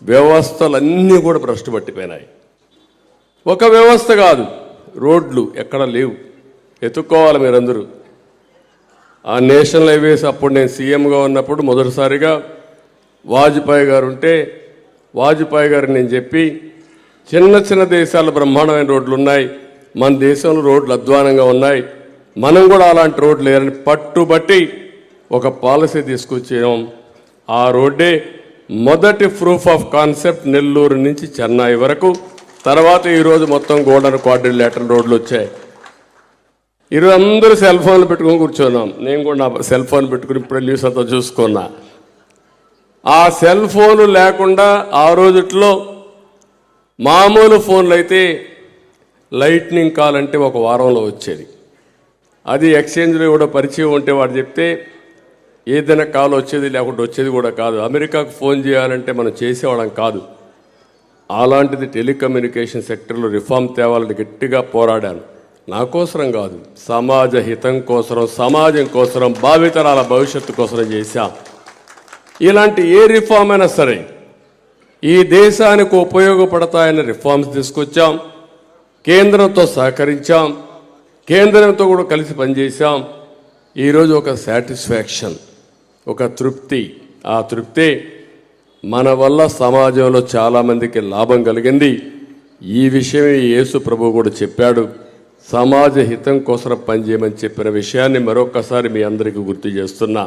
వ్యవస్థలన్నీ కూడా భ్రష్టు పట్టిపోయినాయి. ఒక వ్యవస్థ కాదు, రోడ్లు ఎక్కడ లేవు, ఎత్తుక్కోవాలి మీరందరూ. ఆ నేషనల్ హైవేస్ అప్పుడు నేను సీఎంగా ఉన్నప్పుడు మొదటిసారిగా వాజ్పేయి గారు ఉంటే వాజ్పేయి గారు నేను చెప్పి చిన్న చిన్న దేశాల బ్రహ్మాండమైన రోడ్లు ఉన్నాయి, మన దేశంలో రోడ్లు అధ్వానంగా ఉన్నాయి, మనం కూడా అలాంటి రోడ్లు లేరని పట్టుబట్టి ఒక పాలసీ తీసుకొచ్చాం. ఆ రోడ్డే మొదటి ప్రూఫ్ ఆఫ్ కాన్సెప్ట్ నెల్లూరు నుంచి చెన్నై వరకు. తర్వాత ఈరోజు మొత్తం గోల్డెన్ క్వాడ్రిలేటరల్ రోడ్లు వచ్చాయి. ఈరోజు అందరూ సెల్ ఫోన్లు పెట్టుకుని కూర్చున్నాం. నేను కూడా నా సెల్ ఫోన్ పెట్టుకుని ఇప్పుడు న్యూస్ అంతా చూసుకున్నా. ఆ సెల్ ఫోన్ లేకుండా ఆ రోజుట్లో మామూలు ఫోన్లు అయితే లైట్నింగ్ కాల్ అంటే ఒక వారంలో వచ్చేది. అది ఎక్స్చేంజ్లో కూడా పరిచయం ఉంటే వాడు చెప్తే ఏదైనా కాల్ వచ్చేది, లేకుంటే వచ్చేది కూడా కాదు. అమెరికాకు ఫోన్ చేయాలంటే మనం చేసేవాళ్ళం కాదు. అలాంటిది టెలికమ్యూనికేషన్ సెక్టర్లో రిఫార్మ్ తేవాలని గట్టిగా పోరాడాను. నా కోసరం కాదు, సమాజ హితం కోసరం, సమాజం కోసరం, భావితరాల భవిష్యత్తు కోసరం చేశాం. ఇలాంటి ఏ రిఫార్మ్ అయినా సరే ఈ దేశానికి ఉపయోగపడతాయని రిఫార్మ్స్ తీసుకొచ్చాం. కేంద్రంతో సహకరించాం, కేంద్రంతో కూడా కలిసి పనిచేశాం. ఈరోజు ఒక సాటిస్ఫాక్షన్, ఒక తృప్తి. ఆ తృప్తి మన వల్ల సమాజంలో చాలామందికి లాభం కలిగింది. ఈ విషయం యేసు ప్రభు కూడా చెప్పాడు, సమాజ హితం కోసం పనిచేయమని చెప్పిన విషయాన్ని మరొకసారి మీ అందరికీ గుర్తు చేస్తున్నా.